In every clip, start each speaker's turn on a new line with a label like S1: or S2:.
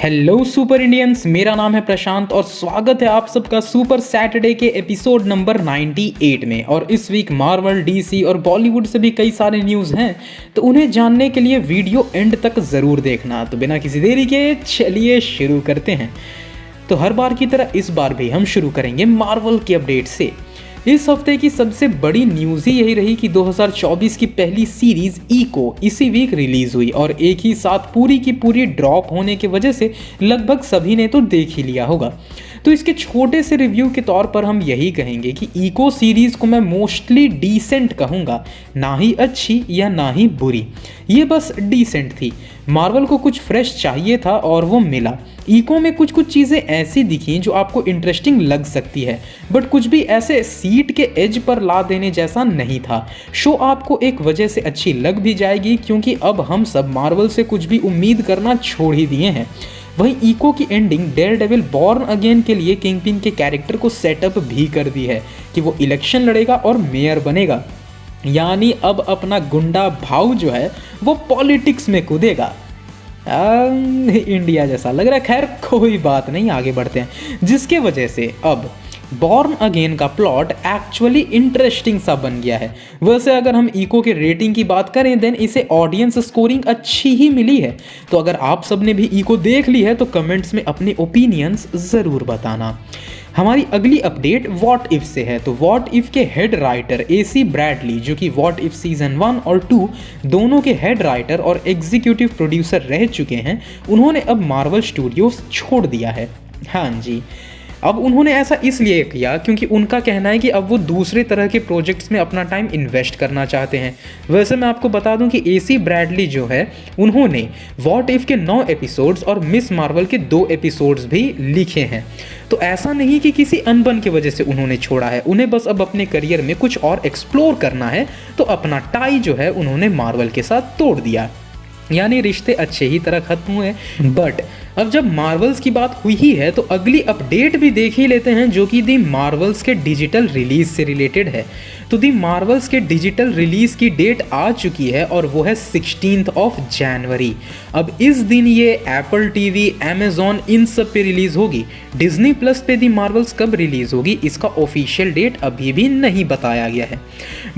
S1: Hello super Indians, मेरा नाम है प्रशांत और स्वागत है आप सबका सुपर सैटरडे के एपिसोड नंबर 98 में। और इस वीक मार्वल, डीसी और बॉलीवुड से भी कई सारे न्यूज़ हैं, तो उन्हें जानने के लिए वीडियो एंड तक ज़रूर देखना। तो बिना किसी देरी के चलिए शुरू करते हैं। तो हर बार की तरह इस बार भी हम शुरू करेंगे मार्वल के अपडेट से। इस हफ्ते की सबसे बड़ी न्यूज़ ही यही रही कि 2024 की पहली सीरीज इको इसी वीक रिलीज हुई और एक ही साथ पूरी की पूरी ड्रॉप होने की वजह से लगभग सभी ने तो देख ही लिया होगा। तो इसके छोटे से रिव्यू के तौर पर हम यही कहेंगे कि इको सीरीज को मैं मोस्टली डिसेंट कहूँगा, ना ही अच्छी या ना ही बुरी, ये बस डिसेंट थी। मार्वल को कुछ फ्रेश चाहिए था और वो मिला। इको में कुछ कुछ चीज़ें ऐसी दिखी जो आपको इंटरेस्टिंग लग सकती है, बट कुछ भी ऐसे सीट के एज पर ला देने जैसा नहीं था। शो आपको एक वजह से अच्छी लग भी जाएगी, क्योंकि अब हम सब मार्वल से कुछ भी उम्मीद करना छोड़ ही दिए हैं। वहीं इको की एंडिंग डेयरडेविल बॉर्न अगेन के लिए किंगपिन के कैरेक्टर को सेटअप भी कर दी है कि वो इलेक्शन लड़ेगा और मेयर बनेगा, यानी अब अपना गुंडा भाव जो है वो पॉलिटिक्स में कूदेगा। इंडिया जैसा लग रहा है। खैर कोई बात नहीं, आगे बढ़ते हैं। जिसके वजह से अब बॉर्न अगेन का प्लॉट एक्चुअली इंटरेस्टिंग सा बन गया है। वैसे अगर हम इको के रेटिंग की बात करें देन इसे ऑडियंस स्कोरिंग अच्छी ही मिली है। तो अगर आप सब ने भी इको देख ली है तो कमेंट्स में अपने ओपिनियंस ज़रूर बताना। हमारी अगली अपडेट व्हाट इफ से है। तो व्हाट इफ के हेड राइटर AC ब्रैडली, जो कि व्हाट इफ सीजन 1 और 2 दोनों के हेड राइटर और एग्जीक्यूटिव प्रोड्यूसर रह चुके हैं, उन्होंने अब मार्वल स्टूडियोज छोड़ दिया है। हाँ जी, अब उन्होंने ऐसा इसलिए किया क्योंकि उनका कहना है कि अब वो दूसरे तरह के प्रोजेक्ट्स में अपना टाइम इन्वेस्ट करना चाहते हैं। वैसे मैं आपको बता दूं कि AC ब्रैडली जो है, उन्होंने व्हाट इफ के 9 एपिसोड्स और मिस मार्वल के 2 एपिसोड्स भी लिखे हैं। तो ऐसा नहीं कि किसी अनबन की वजह से उन्होंने छोड़ा है, उन्हें बस अब अपने करियर में कुछ और एक्सप्लोर करना है। तो अपना टाई जो है उन्होंने मार्वल के साथ तोड़ दिया, यानी रिश्ते अच्छे ही तरह खत्म हुए। बट अब जब मार्वल्स की बात हुई ही है तो अगली अपडेट भी देख ही लेते हैं, जो कि दी मार्वल्स के डिजिटल रिलीज से रिलेटेड है। तो दी मार्वल्स के डिजिटल रिलीज की डेट आ चुकी है और वो है 16 जनवरी। अब इस दिन ये एप्पल TV, Amazon इन सब पे रिलीज होगी। डिज्नी प्लस पे दी मार्वल्स कब रिलीज होगी इसका ऑफिशियल डेट अभी भी नहीं बताया गया है।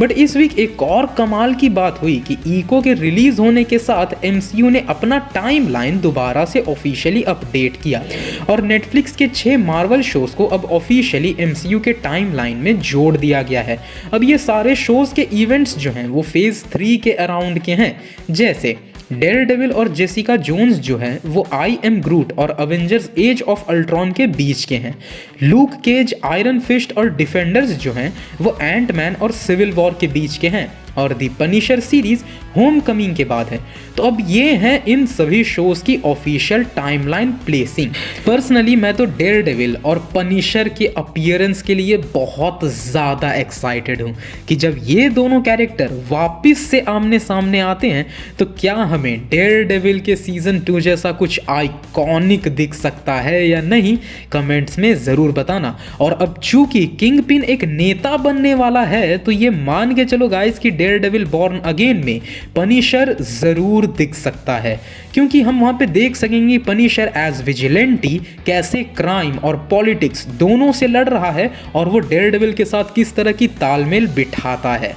S1: बट इस वीक एक और कमाल की बात हुई कि इको के रिलीज होने के साथ MCU ने अपना टाइमलाइन दोबारा से ऑफिशियली अपडेट किया और नेटफ्लिक्स के 6 मार्वल शोज को अब ऑफिशियली MCU के टाइमलाइन में जोड़ दिया गया है। अब ये सारे शोज के इवेंट्स जो हैं वो फेज 3 के अराउंड के हैं, जैसे डेयरडेविल और जेसिका जोन्स जो हैं वो आई एम ग्रूट और अवेंजर्स एज ऑफ अल्ट्रॉन के बीच के हैं। लूक केज, आयरन फिस्ट और डिफेंडर्स जो हैं वो एंटमैन और सिविल वॉर के बीच के हैं। और दी पनिशर सीरीज होम कमिंग के बाद है। तो अब ये हैं इन सभी शोज की ऑफिशियल टाइमलाइन प्लेसिंग। पर्सनली मैं तो डेयरडेविल और पनिशर के अपीयरेंस के लिए बहुत ज़्यादा एक्साइटेड हूँ कि जब ये दोनों कैरेक्टर वापस से आमने सामने आते हैं तो क्या हमें डेयरडेविल के सीजन 2 जैसा कुछ आइकॉनिक दिख सकता है या नहीं, कमेंट्स में ज़रूर बताना। और अब चूंकि किंगपिन एक नेता बनने वाला है तो ये मान के चलो गाइस कि डेयरडेविल बॉर्न अगेन में पनिशर जरूर दिख सकता है, क्योंकि हम वहां पे देख सकेंगे पनिशर एज विजिलेंटी कैसे क्राइम और पॉलिटिक्स दोनों से लड़ रहा है और वो डेयरडेविल के साथ किस तरह की तालमेल बिठाता है।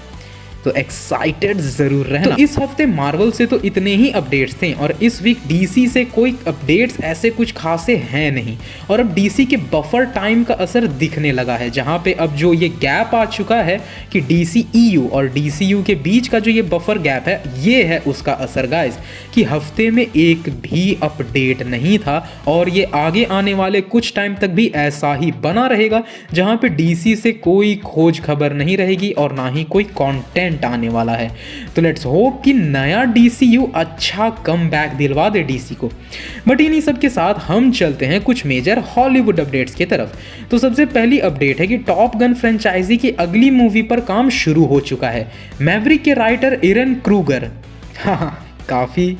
S1: तो एक्साइटेड जरूर रहना। तो इस हफ्ते मार्वल से तो इतने ही अपडेट्स थे और इस वीक डीसी से कोई अपडेट्स ऐसे कुछ खासे हैं नहीं। और अब डीसी के बफर टाइम का असर दिखने लगा है, जहां पे अब जो ये गैप आ चुका है कि DC EU और DCU के बीच का जो ये बफर गैप है, ये है उसका असर गाइस, कि हफ्ते में एक भी अपडेट नहीं था और ये आगे आने वाले कुछ टाइम तक भी ऐसा ही बना रहेगा, जहां पे DC से कोई खोज खबर नहीं रहेगी और ना ही कोई कंटेंट आने वाला है। तो लेट्स होप कि नया DCU अच्छा कमबैक दिलवा दे DC को। बट इन्हीं सब के साथ हम चलते हैं कुछ मेजर हॉलीवुड अपडेट्स की तरफ। तो सबसे पहली अपडेट है कि टॉप गन फ्रेंचाइजी की अगली मूवी पर काम शुरू हो चुका है। मैवरिक के राइटर एरन क्रूगर, हाँ काफ़ी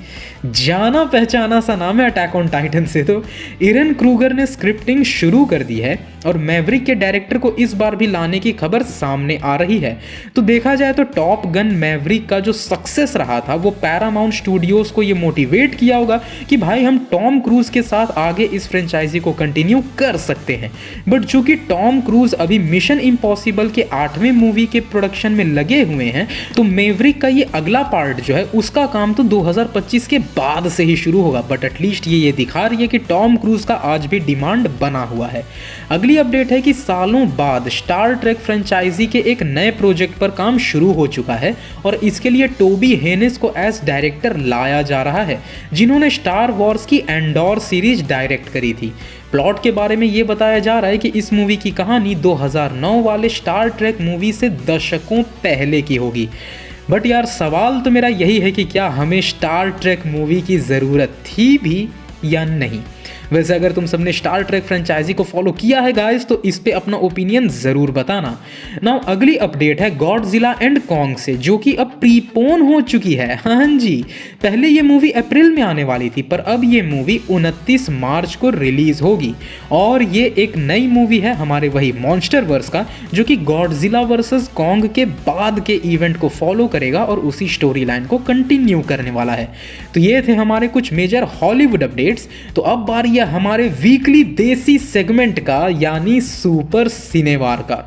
S1: जाना पहचाना सा नाम है अटैक ऑन टाइटन से। तो एरन क्रूगर ने स्क्रिप्टिंग शुरू कर दी है और मैवरिक के डायरेक्टर को इस बार भी लाने की खबर सामने आ रही है। तो देखा जाए तो टॉप गन मैवरिक का जो सक्सेस रहा था वो पैरामाउंट स्टूडियोज को ये मोटिवेट किया होगा कि भाई हम टॉम क्रूज के साथ आगे इस फ्रेंचाइजी को कंटिन्यू कर सकते हैं। बट चूंकि टॉम क्रूज अभी मिशन इम्पॉसिबल के 8वें मूवी के प्रोडक्शन में लगे हुए हैं, तो मैवरिक का ये अगला पार्ट जो है उसका काम तो 2025 के बाद से ही शुरू होगा। बट एटलीस्ट ये दिखा रही है कि टॉम क्रूज का आज भी डिमांड बना हुआ है। अगली अपडेट है कि सालों बाद स्टार ट्रेक फ्रेंचाइजी के एक नए प्रोजेक्ट पर काम शुरू हो चुका है और इसके लिए टोबी हेनिस को एज डायरेक्टर लाया जा रहा है, जिन्होंने स्टार वॉर्स की एंडोर सीरीज डायरेक्ट करी थी। प्लॉट के बारे में ये बताया जा रहा है कि इस मूवी की कहानी 2009 वाले स्टार ट्रेक मूवी से दशकों पहले की होगी। बट यार सवाल तो मेरा यही है कि क्या हमें स्टार ट्रेक मूवी की ज़रूरत थी भी या नहीं। वैसे अगर तुम सबने स्टार ट्रेक फ्रेंचाइजी को फॉलो किया है गाइस तो इस पे अपना ओपिनियन ज़रूर बताना। नाउ अगली अपडेट है गॉडजिला एंड कॉन्ग से, जो कि अब प्रीपोन हो चुकी है। हाँ जी, पहले ये मूवी अप्रैल में आने वाली थी पर अब ये मूवी 29 मार्च को रिलीज होगी और ये एक नई मूवी है हमारे वही मॉन्स्टर वर्स का, जो कि गॉडजिला वर्सेस कॉन्ग के बाद के इवेंट को फॉलो करेगा और उसी स्टोरी लाइन को कंटिन्यू करने वाला है। तो ये थे हमारे कुछ मेजर हॉलीवुड अपडेट्स। तो अब बारी है हमारे वीकली देसी सेगमेंट का, यानी सुपर सिनेवार का।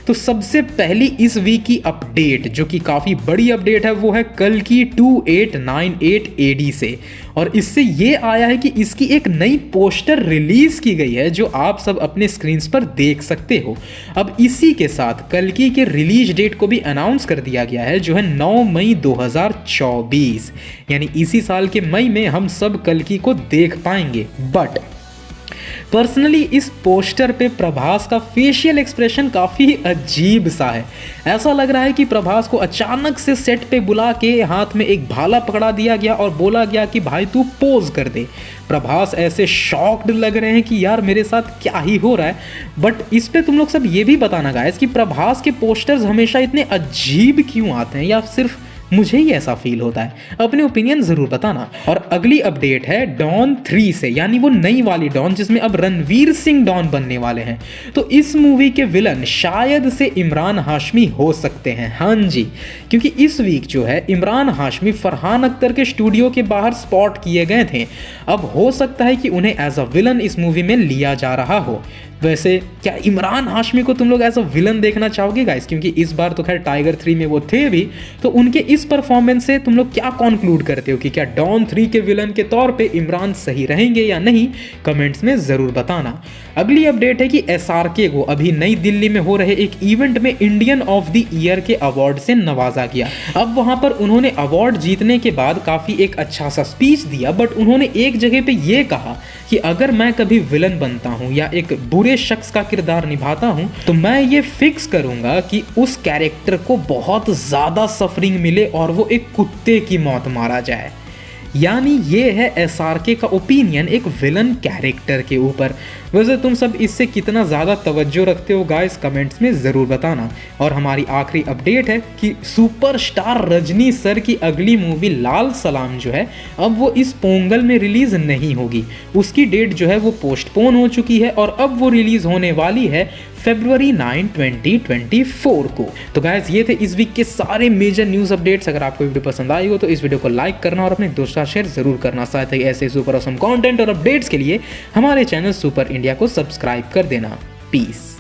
S1: तो सबसे पहली इस वीक की अपडेट जो कि काफ़ी बड़ी अपडेट है वो है कल की 2898 AD से, और इससे ये आया है कि इसकी एक नई पोस्टर रिलीज की गई है जो आप सब अपने स्क्रीन्स पर देख सकते हो। अब इसी के साथ कल्कि के रिलीज डेट को भी अनाउंस कर दिया गया है जो है 9 मई 2024, यानी इसी साल के मई में हम सब कल्कि को देख पाएंगे। बट पर्सनली इस पोस्टर पे प्रभास का फेशियल एक्सप्रेशन काफ़ी अजीब सा है। ऐसा लग रहा है कि प्रभास को अचानक से सेट पे बुला के हाथ में एक भाला पकड़ा दिया गया और बोला गया कि भाई तू पोज कर दे। प्रभास ऐसे शॉक्ड लग रहे हैं कि यार मेरे साथ क्या ही हो रहा है। बट इस पे तुम लोग सब ये भी बताना गाइस कि प्रभास के पोस्टर्स हमेशा इतने अजीब क्यों आते हैं, या सिर्फ मुझे ही ऐसा फील होता है। अपने ओपिनियन जरूर बताना। और अगली अपडेट है डॉन 3 से, यानी वो नई वाली डॉन जिसमें अब रणवीर सिंह डॉन बनने वाले हैं। तो इस मूवी के विलन शायद से इमरान हाशमी हो सकते हैं। हाँ जी, क्योंकि इस वीक जो है इमरान हाशमी फरहान अख्तर के स्टूडियो के बाहर स्पॉट किए गए थे। अब हो सकता है कि उन्हें एज अ विलन इस मूवी में लिया जा रहा हो। वैसे क्या इमरान हाशमी को तुम लोग एज अ विलन देखना चाहोगे गाइस, क्योंकि इस बार तो खैर टाइगर 3 में वो थे भी। तो उनके इस परफॉर्मेंस से तुम लोग क्या कंक्लूड करते हो कि क्या डॉन 3 के विलन के तौर पे इमरान सही रहेंगे या नहीं, कमेंट्स में ज़रूर बताना। अगली अपडेट है कि SRK को अभी नई दिल्ली में हो रहे एक इवेंट में इंडियन ऑफ द ईयर के अवार्ड से नवाजा गया। अब वहां पर उन्होंने अवार्ड जीतने के बाद काफ़ी एक अच्छा सा स्पीच दिया, बट उन्होंने एक जगह पे ये कहा कि अगर मैं कभी विलन बनता हूं या एक बुरे शख्स का किरदार निभाता हूं तो मैं ये फिक्स करूंगा कि उस कैरेक्टर को बहुत ज़्यादा सफरिंग मिले और वो एक कुत्ते की मौत मारा जाए। यानी ये है SRK का ओपिनियन एक विलन कैरेक्टर के ऊपर। वैसे तुम सब इससे कितना ज़्यादा तवज्जो रखते हो गाइस, कमेंट्स में ज़रूर बताना। और हमारी आखिरी अपडेट है कि सुपरस्टार रजनी सर की अगली मूवी लाल सलाम जो है अब वो इस पोंगल में रिलीज़ नहीं होगी। उसकी डेट जो है वो पोस्टपोन हो चुकी है और अब वो रिलीज़ होने वाली है February 9, 2024 को। तो गाइस ये थे इस वीक के सारे मेजर न्यूज़ अपडेट्स। अगर आपको वीडियो पसंद आई हो तो इस वीडियो को लाइक करना और अपने दोस्तों शेयर जरूर करना। साथ ही ऐसे सुपर ऑसम कंटेंट और अपडेट्स के लिए हमारे चैनल सुपर इंडिया को सब्सक्राइब कर देना। पीस।